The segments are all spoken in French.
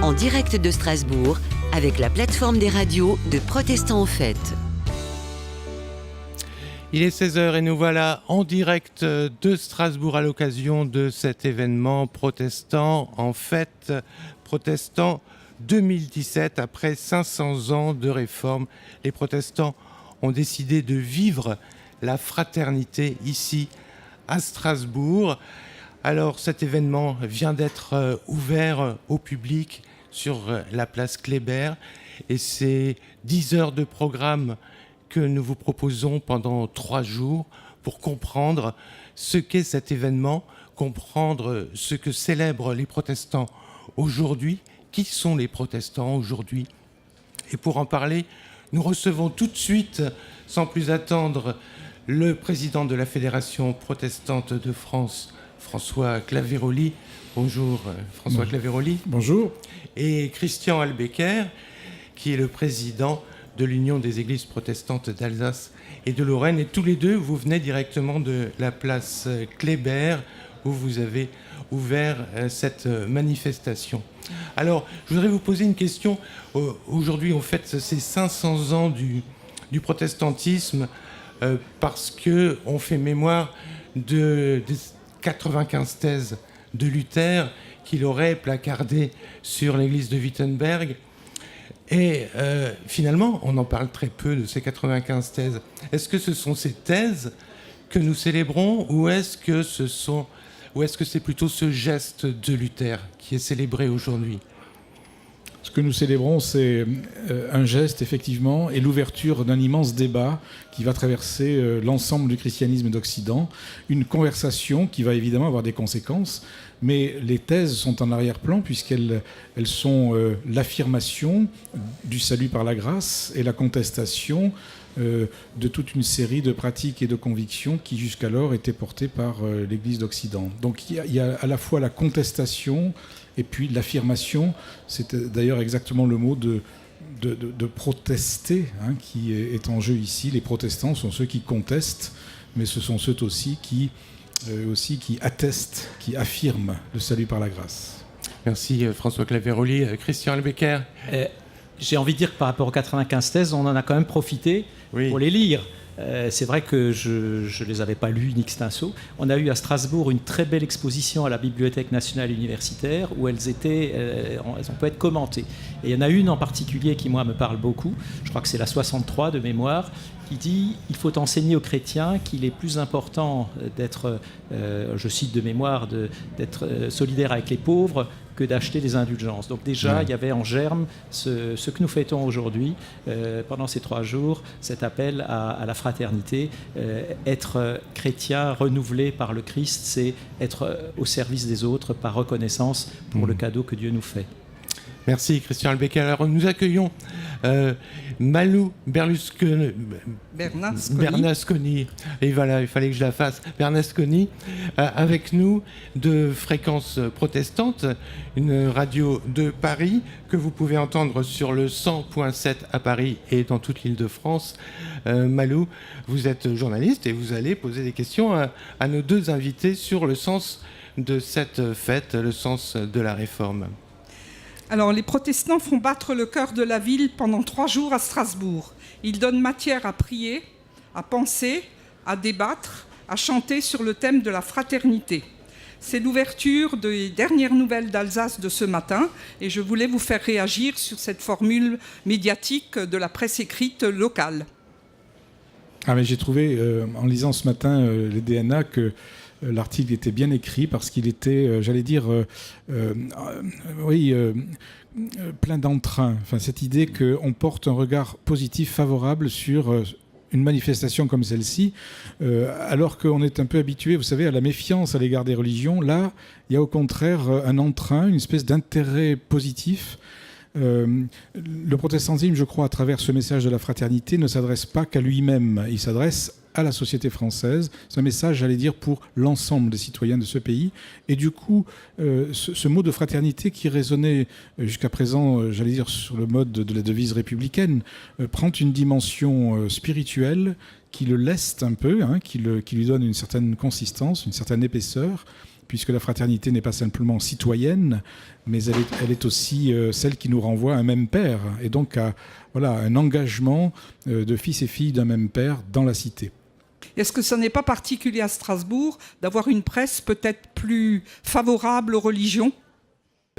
en direct de Strasbourg avec la plateforme des radios de Protestants en Fête. Il est 16h et nous voilà en direct de Strasbourg à l'occasion de cet événement Protestants en Fête, Protestants 2017. Après 500 ans de réforme, les protestants ont décidé de vivre la fraternité ici à Strasbourg. Alors cet événement vient d'être ouvert au public sur la place Kléber et c'est 10 heures de programme que nous vous proposons pendant 3 jours pour comprendre ce qu'est cet événement, comprendre ce que célèbrent les protestants aujourd'hui, qui sont les protestants aujourd'hui. Et pour en parler, nous recevons tout de suite, sans plus attendre, le président de la Fédération protestante de France, François Claveroli. Bonjour François Claveroli. Bonjour. Et Christian Albecker, qui est le président de l'Union des Églises protestantes d'Alsace et de Lorraine. Et tous les deux, vous venez directement de la place Kléber, où vous avez ouvert cette manifestation. Alors, je voudrais vous poser une question. Aujourd'hui, on fête ces 500 ans du protestantisme parce qu'on fait mémoire des 95 thèses de Luther qu'il aurait placardées sur l'église de Wittenberg. Et finalement, on en parle très peu de ces 95 thèses. Est-ce que ce sont ces thèses que nous célébrons ou est-ce que c'est plutôt ce geste de Luther qui est célébré aujourd'hui ? Ce que nous célébrons, c'est un geste, effectivement, et l'ouverture d'un immense débat qui va traverser l'ensemble du christianisme d'Occident. Une conversation qui va évidemment avoir des conséquences, mais les thèses sont en arrière-plan puisqu'elles sont l'affirmation du salut par la grâce et la contestation de toute une série de pratiques et de convictions qui jusqu'alors étaient portées par l'Église d'Occident. Donc il y a à la fois la contestation et puis l'affirmation, c'est d'ailleurs exactement le mot de protester qui est en jeu ici. Les protestants sont ceux qui contestent, mais ce sont ceux aussi qui attestent, qui affirment le salut par la grâce. Merci François Claveroli. Christian Albecker. J'ai envie de dire que par rapport aux 95 thèses, on en a quand même profité pour les lire. C'est vrai que je ne les avais pas lues in extenso. On a eu à Strasbourg une très belle exposition à la Bibliothèque nationale universitaire où elles ont pu être commentées. Et il y en a une en particulier qui, moi, me parle beaucoup. Je crois que c'est la 63 de mémoire, qui dit « Il faut enseigner aux chrétiens qu'il est plus important d'être, je cite de mémoire, d'être solidaire avec les pauvres que d'acheter des indulgences ». Donc déjà, il y avait en germe ce que nous fêtons aujourd'hui, pendant ces 3 jours, cet appel à la fraternité. Être chrétien renouvelé par le Christ, c'est être au service des autres par reconnaissance pour le cadeau que Dieu nous fait. Merci Christian Albecker. Alors nous accueillons Malou Bernasconi. Et voilà, il fallait que je la fasse. Bernasconi, avec nous de Fréquence Protestante, une radio de Paris que vous pouvez entendre sur le 100.7 à Paris et dans toute l'Île-de-France. Malou, vous êtes journaliste et vous allez poser des questions à nos 2 invités sur le sens de cette fête, le sens de la réforme. Alors, les protestants font battre le cœur de la ville pendant 3 jours à Strasbourg. Ils donnent matière à prier, à penser, à débattre, à chanter sur le thème de la fraternité. C'est l'ouverture des dernières nouvelles d'Alsace de ce matin et je voulais vous faire réagir sur cette formule médiatique de la presse écrite locale. Mais j'ai trouvé, en lisant ce matin les DNA, que l'article était bien écrit parce qu'il était, plein d'entrain. Enfin, cette idée qu'on porte un regard positif, favorable sur une manifestation comme celle-ci, alors qu'on est un peu habitué, vous savez, à la méfiance à l'égard des religions. Là, il y a au contraire un entrain, une espèce d'intérêt positif. Le protestantisme, je crois, à travers ce message de la fraternité, ne s'adresse pas qu'à lui-même. Il s'adresse à la société française. C'est un message, j'allais dire, pour l'ensemble des citoyens de ce pays. Et du coup, ce mot de fraternité qui résonnait jusqu'à présent, j'allais dire, sur le mode de la devise républicaine, prend une dimension spirituelle qui le leste un peu, qui lui donne une certaine consistance, une certaine épaisseur, puisque la fraternité n'est pas simplement citoyenne, mais elle est aussi celle qui nous renvoie à un même père, et donc à un engagement de fils et filles d'un même père dans la cité. Est-ce que ce n'est pas particulier à Strasbourg d'avoir une presse peut-être plus favorable aux religions ?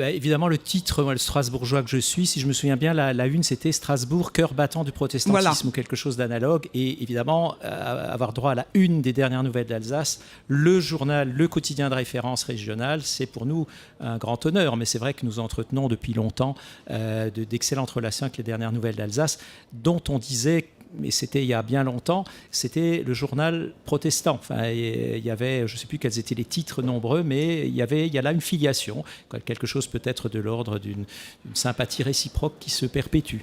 Évidemment, le titre, moi, le strasbourgeois que je suis, si je me souviens bien, la une, c'était Strasbourg, cœur battant du protestantisme, ou quelque chose d'analogue. Et évidemment, avoir droit à la une des dernières nouvelles d'Alsace, le journal, le quotidien de référence régional, c'est pour nous un grand honneur. Mais c'est vrai que nous entretenons depuis longtemps d'excellentes relations avec les dernières nouvelles d'Alsace, dont on disait, mais c'était il y a bien longtemps, c'était le journal protestant. Enfin, il y avait, je ne sais plus quels étaient les titres nombreux, mais il y a là une filiation, quelque chose peut-être de l'ordre d'une sympathie réciproque qui se perpétue.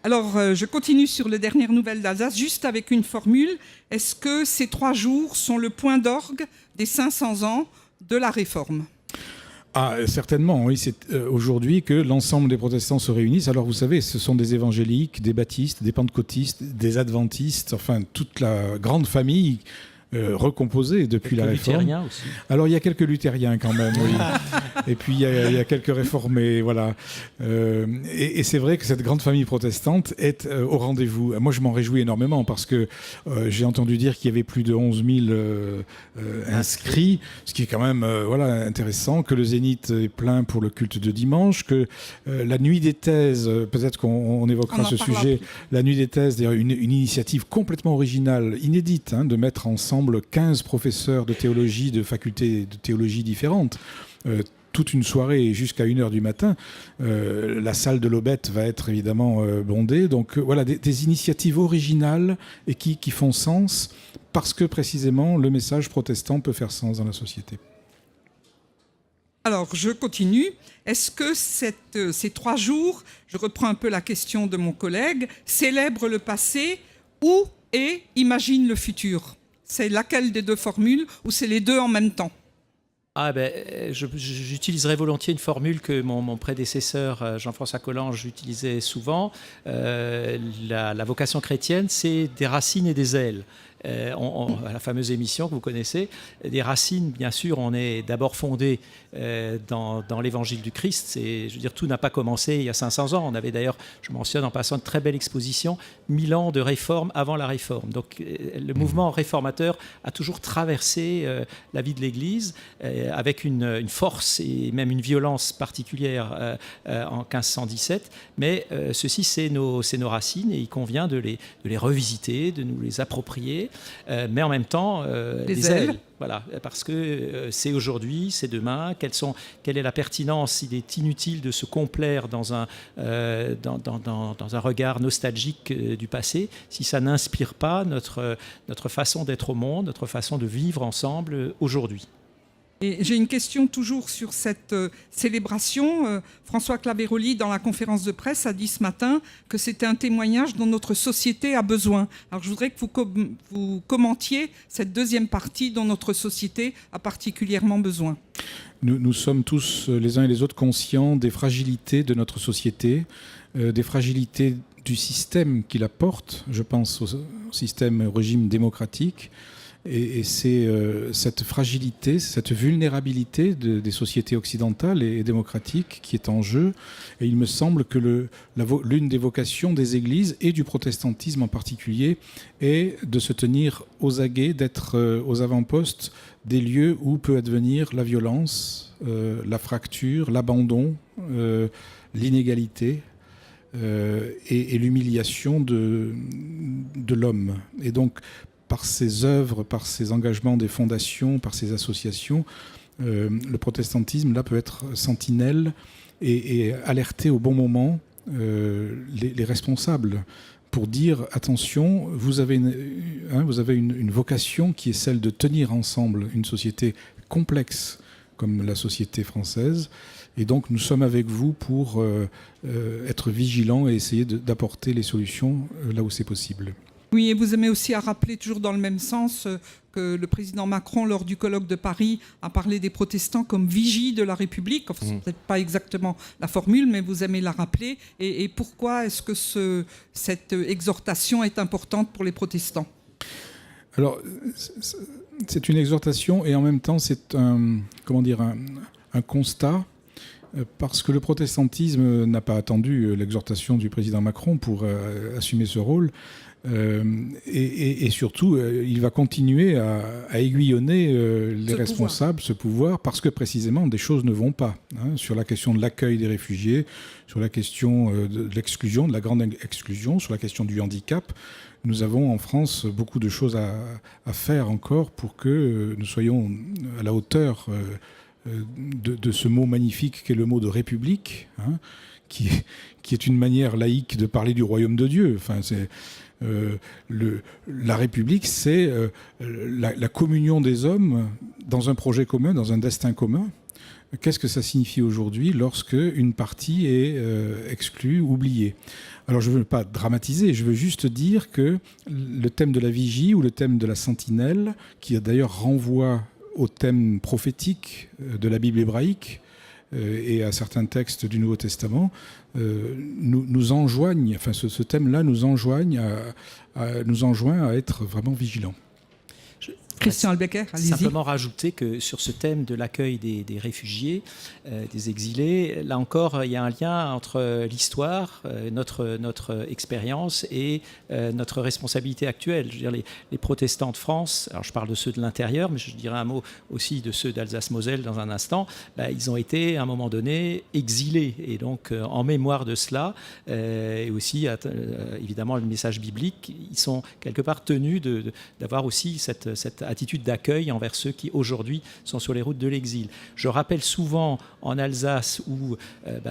Alors, je continue sur les dernières nouvelles d'Alsace, juste avec une formule. Est-ce que ces 3 jours sont le point d'orgue des 500 ans de la Réforme ? Ah, certainement, oui. C'est aujourd'hui que l'ensemble des protestants se réunissent. Alors, vous savez, ce sont des évangéliques, des baptistes, des pentecôtistes, des adventistes, enfin, toute la grande famille recomposée depuis la Réforme. Luthériens aussi. Alors, il y a quelques luthériens quand même, oui. Et puis, il y a quelques réformés, voilà. Et c'est vrai que cette grande famille protestante est au rendez-vous. Moi, je m'en réjouis énormément parce que j'ai entendu dire qu'il y avait plus de 11 000 inscrits, ce qui est quand même intéressant, que le Zénith est plein pour le culte de dimanche, que la nuit des thèses, peut-être qu'on évoquera ce sujet, la nuit des thèses, d'ailleurs, une initiative complètement originale, inédite, de mettre ensemble 15 professeurs de théologie, de facultés de théologie différentes, toute une soirée jusqu'à 1h du matin. La salle de l'Aubette va être évidemment bondée. Donc voilà, des initiatives originales et qui font sens parce que précisément le message protestant peut faire sens dans la société. Alors, je continue. Est-ce que ces 3 jours, je reprends un peu la question de mon collègue, célèbrent le passé ou et imaginent le futur ? C'est laquelle des 2 formules ou c'est les 2 en même temps ? J'utiliserai volontiers une formule que mon prédécesseur Jean-François Collange utilisait souvent. La vocation chrétienne, c'est des racines et des ailes. La fameuse émission que vous connaissez, des racines, bien sûr, on est d'abord fondé dans l'évangile du Christ. Je veux dire, tout n'a pas commencé il y a 500 ans. On avait d'ailleurs, je mentionne en passant, une très belle exposition, 1000 ans de réforme avant la réforme. Donc le mouvement réformateur a toujours traversé la vie de l'Église avec une force et même une violence particulière en 1517. Mais ceci, c'est nos racines et il convient de les revisiter, de nous les approprier. Mais en même temps, les ailes. Voilà, parce que c'est aujourd'hui, c'est demain. Quelle est la pertinence ? Il est inutile de se complaire dans un regard nostalgique du passé si ça n'inspire pas notre façon d'être au monde, notre façon de vivre ensemble aujourd'hui. Et j'ai une question toujours sur cette célébration. François Claveroli, dans la conférence de presse, a dit ce matin que c'était un témoignage dont notre société a besoin. Alors je voudrais que vous commentiez cette deuxième partie dont notre société a particulièrement besoin. Nous sommes tous, les uns et les autres, conscients des fragilités de notre société, des fragilités du système qui la porte. Je pense au système, au régime démocratique. Et c'est cette fragilité, cette vulnérabilité des sociétés occidentales et démocratiques qui est en jeu. Et il me semble que l'une des vocations des églises, et du protestantisme en particulier, est de se tenir aux aguets, d'être aux avant-postes des lieux où peut advenir la violence, la fracture, l'abandon, l'inégalité et l'humiliation de l'homme. Et donc, par ses œuvres, par ses engagements des fondations, par ses associations, le protestantisme là peut être sentinelle et alerter au bon moment les responsables pour dire attention, vous avez une vocation qui est celle de tenir ensemble une société complexe comme la société française, et donc nous sommes avec vous pour être vigilants et essayer d'apporter les solutions là où c'est possible. Oui, et vous aimez aussi à rappeler, toujours dans le même sens, que le président Macron, lors du colloque de Paris, a parlé des protestants comme vigies de la République. Enfin, c'est peut-être pas exactement la formule, mais vous aimez la rappeler. Et pourquoi est-ce que cette exhortation est importante pour les protestants ? Alors, C'est une exhortation et en même temps c'est un constat, parce que le protestantisme n'a pas attendu l'exhortation du président Macron pour assumer ce rôle. Et surtout, il va continuer à aiguillonner les responsables, ce pouvoir, parce que précisément des choses ne vont pas. Sur la question de l'accueil des réfugiés, sur la question de l'exclusion, de la grande exclusion, sur la question du handicap. Nous avons en France beaucoup de choses à faire encore pour que nous soyons à la hauteur de ce mot magnifique qu'est le mot de république, qui est une manière laïque de parler du royaume de Dieu. Enfin, la République, c'est la communion des hommes dans un projet commun, dans un destin commun. Qu'est-ce que ça signifie aujourd'hui lorsque une partie est exclue, oubliée ? Alors je ne veux pas dramatiser, je veux juste dire que le thème de la vigie ou le thème de la sentinelle, qui d'ailleurs renvoie au thème prophétique de la Bible hébraïque et à certains textes du Nouveau Testament, nous enjoignent, enfin ce thème-là nous enjoint à être vraiment vigilants. Christian Albecker, allez-y. Simplement rajouter que sur ce thème de l'accueil des réfugiés, des exilés, là encore, il y a un lien entre l'histoire, notre expérience et notre responsabilité actuelle. Je veux dire, les protestants de France, alors je parle de ceux de l'intérieur, mais je dirais un mot aussi de ceux d'Alsace-Moselle dans un instant, ils ont été à un moment donné exilés. Et donc, en mémoire de cela, et aussi évidemment le message biblique, ils sont quelque part tenus d'avoir aussi cette attitude d'accueil envers ceux qui aujourd'hui sont sur les routes de l'exil. Je rappelle souvent en Alsace où,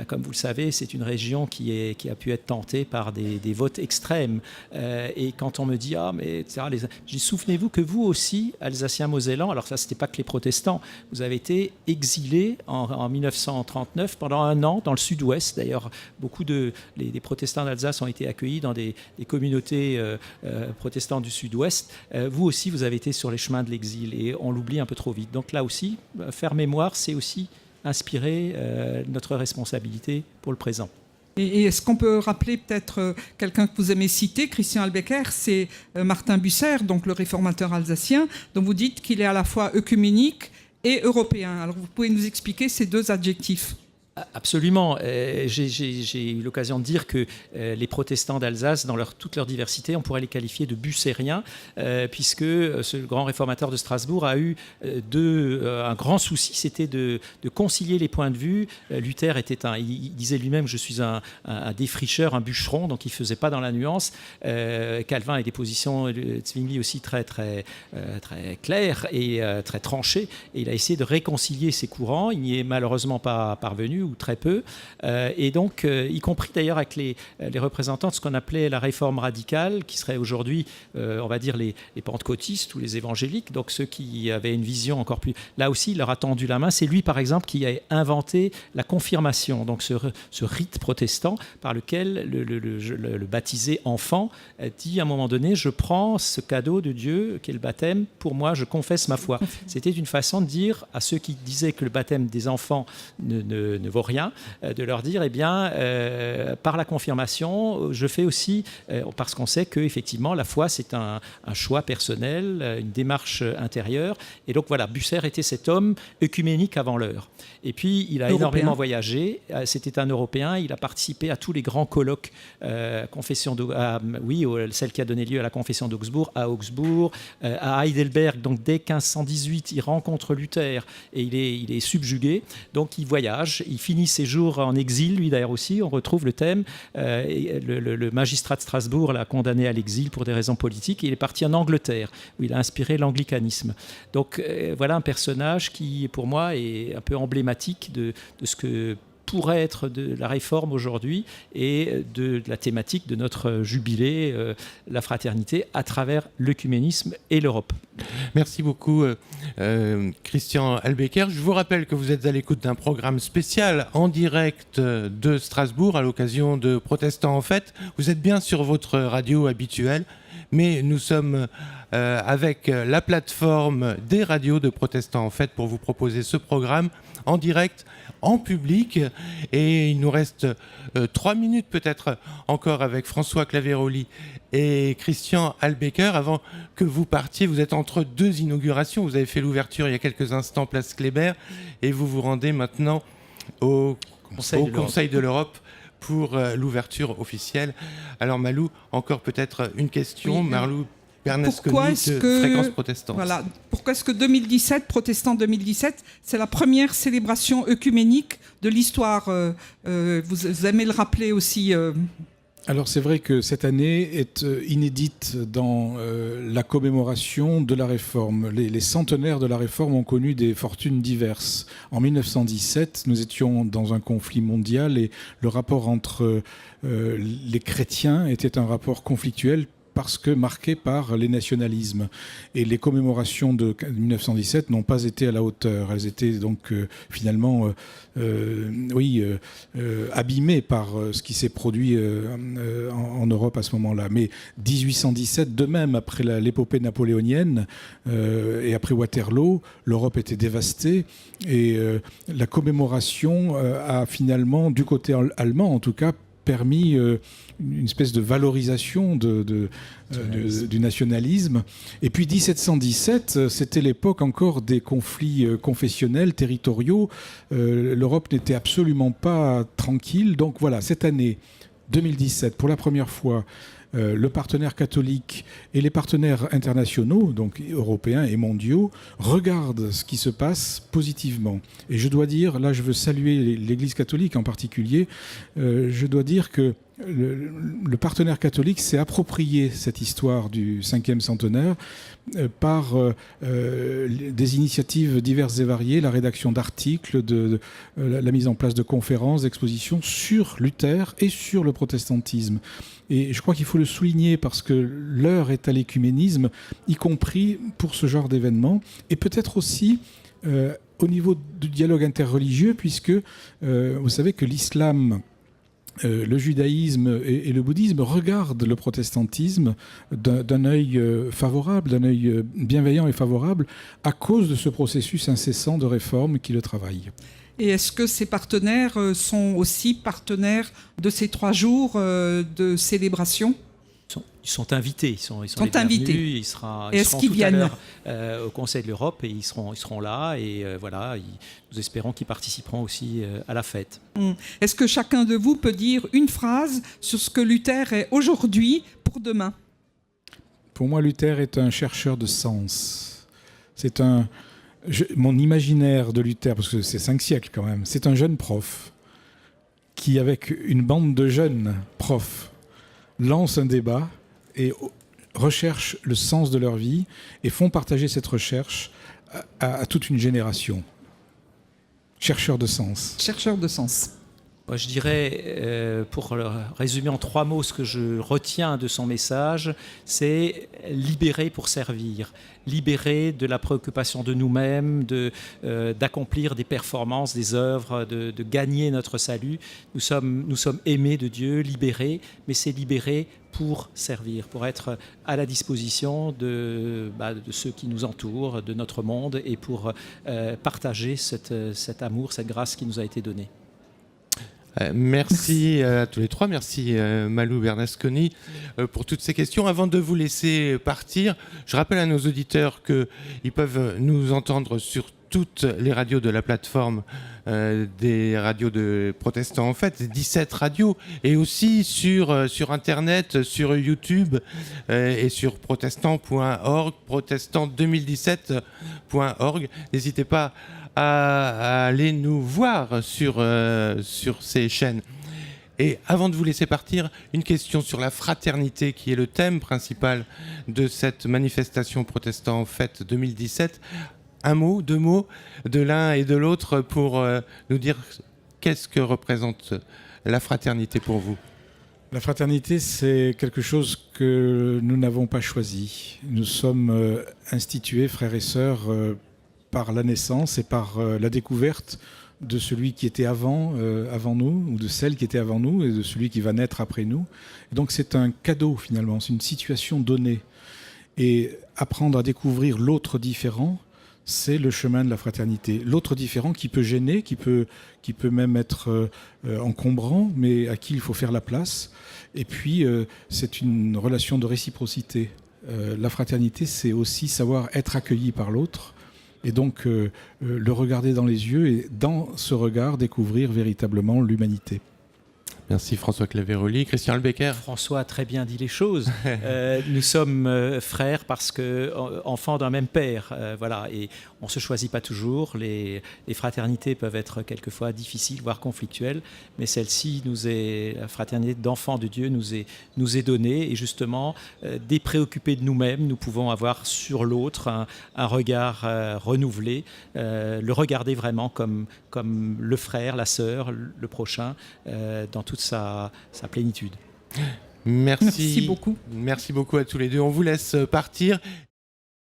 comme vous le savez, c'est une région qui a pu être tentée par des votes extrêmes. Et quand on me dit je dis, souvenez-vous que vous aussi, Alsaciens mosellans, alors ça c'était pas que les protestants, vous avez été exilés en 1939 pendant un an dans le sud-ouest. D'ailleurs, beaucoup des protestants d'Alsace ont été accueillis dans des communautés protestantes du sud-ouest. Vous aussi, vous avez été sur les chemins de l'exil et on l'oublie un peu trop vite. Donc là aussi, faire mémoire, c'est aussi inspirer notre responsabilité pour le présent. Et est-ce qu'on peut rappeler peut-être quelqu'un que vous aimez citer, Christian Albecker, c'est Martin Bucer, donc le réformateur alsacien, dont vous dites qu'il est à la fois œcuménique et européen. Alors vous pouvez nous expliquer ces deux adjectifs ? Absolument. J'ai eu l'occasion de dire que les protestants d'Alsace, dans toute leur diversité, on pourrait les qualifier de bucériens, puisque ce grand réformateur de Strasbourg a eu un grand souci, c'était de concilier les points de vue. Luther il disait lui-même, je suis un défricheur, un bûcheron, donc il ne faisait pas dans la nuance. Calvin a des positions, Zwingli aussi très, très, très claires et très tranchées, et il a essayé de réconcilier ces courants. Il n'y est malheureusement pas parvenu, ou très peu, et donc y compris d'ailleurs avec les représentants de ce qu'on appelait la réforme radicale, qui serait aujourd'hui, on va dire, les pentecôtistes ou les évangéliques, donc ceux qui avaient une vision encore plus... Là aussi, il leur a tendu la main. C'est lui, par exemple, qui a inventé la confirmation, donc ce rite protestant par lequel le baptisé enfant dit à un moment donné, je prends ce cadeau de Dieu, qui est le baptême, pour moi, je confesse ma foi. C'était une façon de dire à ceux qui disaient que le baptême des enfants ne vaut rien, de leur dire, par la confirmation, je fais aussi, parce qu'on sait qu'effectivement, la foi, c'est un choix personnel, une démarche intérieure. Et donc voilà, Bucer était cet homme œcuménique avant l'heure. Et puis, il a énormément voyagé. C'était un Européen. Il a participé à tous les grands colloques, celle qui a donné lieu à la confession d'Augsbourg, à Augsbourg, à Heidelberg. Donc, dès 1518, il rencontre Luther et il est subjugué. Donc, il voyage. Il finit ses jours en exil, lui d'ailleurs aussi. On retrouve le thème. Le magistrat de Strasbourg l'a condamné à l'exil pour des raisons politiques. Il est parti en Angleterre, où il a inspiré l'anglicanisme. Donc, voilà un personnage qui, pour moi, est un peu emblématique de ce que pourrait être de la réforme aujourd'hui et de la thématique de notre jubilé, la fraternité, à travers l'œcuménisme et l'Europe. Merci beaucoup, Christian Albecker. Je vous rappelle que vous êtes à l'écoute d'un programme spécial en direct de Strasbourg à l'occasion de Protestants en Fête. Vous êtes bien sur votre radio habituelle, mais nous sommes avec la plateforme des radios de Protestants en Fête pour vous proposer ce programme en direct, en public. Et il nous reste 3 minutes peut-être encore avec François Claveroli et Christian Albecker avant que vous partiez. Vous êtes entre 2 inaugurations. Vous avez fait l'ouverture il y a quelques instants, place Kléber, et vous vous rendez maintenant au Conseil de l'Europe pour l'ouverture officielle. Alors Malou, encore peut-être une question. Oui, Malou Bernasconi de Fréquence Protestante. Voilà. Pourquoi est-ce que 2017, Protestant 2017, c'est la première célébration œcuménique de l'histoire vous aimez le rappeler aussi Alors c'est vrai que cette année est inédite dans la commémoration de la Réforme. Les centenaires de la Réforme ont connu des fortunes diverses. En 1917, nous étions dans un conflit mondial et le rapport entre les chrétiens était un rapport conflictuel parce que marqué par les nationalismes. Et les commémorations de 1917 n'ont pas été à la hauteur. Elles étaient donc finalement abîmées par ce qui s'est produit en Europe à ce moment-là. Mais 1817, de même, après l'épopée napoléonienne et après Waterloo, l'Europe était dévastée. Et la commémoration a finalement, du côté allemand en tout cas, permis une espèce de valorisation du nationalisme. Et puis 1717, c'était l'époque encore des conflits confessionnels, territoriaux. L'Europe n'était absolument pas tranquille. Donc voilà, cette année 2017, pour la première fois, le partenaire catholique et les partenaires internationaux, donc européens et mondiaux, regardent ce qui se passe positivement. Et je dois dire, là je veux saluer l'Église catholique en particulier, je dois dire que le partenaire catholique s'est approprié cette histoire du 5e centenaire par des initiatives diverses et variées, la rédaction d'articles, la mise en place de conférences, d'expositions sur Luther et sur le protestantisme. Et je crois qu'il faut le souligner parce que l'heure est à l'écuménisme, y compris pour ce genre d'événement, et peut-être aussi au niveau du dialogue interreligieux, puisque vous savez que l'islam, le judaïsme et le bouddhisme regardent le protestantisme d'un œil favorable, d'un œil bienveillant et favorable, à cause de ce processus incessant de réforme qui le travaille. Et est-ce que ces partenaires sont aussi partenaires de ces 3 jours de célébration ? Ils sont invités, ils sont invités. Ils seront est-ce qu'ils tout à viennent l'heure au Conseil de l'Europe et ils seront là et voilà, nous espérons qu'ils participeront aussi à la fête. Est-ce que chacun de vous peut dire une phrase sur ce que Luther est aujourd'hui pour demain ? Pour moi, Luther est un chercheur de sens. C'est mon imaginaire de Luther, parce que c'est 5 siècles quand même, c'est un jeune prof qui, avec une bande de jeunes profs, lance un débat et recherchent le sens de leur vie et font partager cette recherche à toute une génération. Chercheur de sens. Chercheur de sens. Moi, je dirais, pour le résumer en 3 mots, ce que je retiens de son message, c'est libérer pour servir. Libérer de la préoccupation de nous-mêmes, d'accomplir des performances, des œuvres, de gagner notre salut. Nous sommes aimés de Dieu, libérés, mais c'est libérer pour servir, pour être à la disposition de ceux qui nous entourent, de notre monde, et pour partager cet amour, cette grâce qui nous a été donnée. Merci à tous les 3, merci Malou Bernasconi pour toutes ces questions. Avant de vous laisser partir, je rappelle à nos auditeurs qu'ils peuvent nous entendre sur toutes les radios de la plateforme des radios de protestants en fait, 17 radios, et aussi sur Internet, sur YouTube et sur protestant.org, protestant2017.org. N'hésitez pas à aller nous voir sur ces chaînes. Et avant de vous laisser partir, une question sur la fraternité qui est le thème principal de cette manifestation protestant en fête 2017. Un mot, 2 mots de l'un et de l'autre pour nous dire qu'est-ce que représente la fraternité pour vous. La fraternité, c'est quelque chose que nous n'avons pas choisi. Nous sommes institués, frères et sœurs, par la naissance et par la découverte de celui qui était avant nous, ou de celle qui était avant nous, et de celui qui va naître après nous. Et donc c'est un cadeau finalement, c'est une situation donnée. Et apprendre à découvrir l'autre différent, c'est le chemin de la fraternité. L'autre différent qui peut gêner, qui peut même être encombrant, mais à qui il faut faire la place. Et puis, c'est une relation de réciprocité. La fraternité, c'est aussi savoir être accueilli par l'autre, et donc le regarder dans les yeux, et dans ce regard, découvrir véritablement l'humanité. Merci François Claveroli. Christian Albecker. François a très bien dit les choses. Nous sommes frères parce que enfants d'un même père. Voilà. Et on ne se choisit pas toujours. Les fraternités peuvent être quelquefois difficiles, voire conflictuelles. Mais celle-ci, la fraternité d'enfants de Dieu nous est donnée. Et justement, dépreoccupés de nous-mêmes, nous pouvons avoir sur l'autre un regard renouvelé. Le regarder vraiment comme le frère, la sœur, le prochain, dans toute sa plénitude. Merci beaucoup. Merci beaucoup à tous les deux. On vous laisse partir.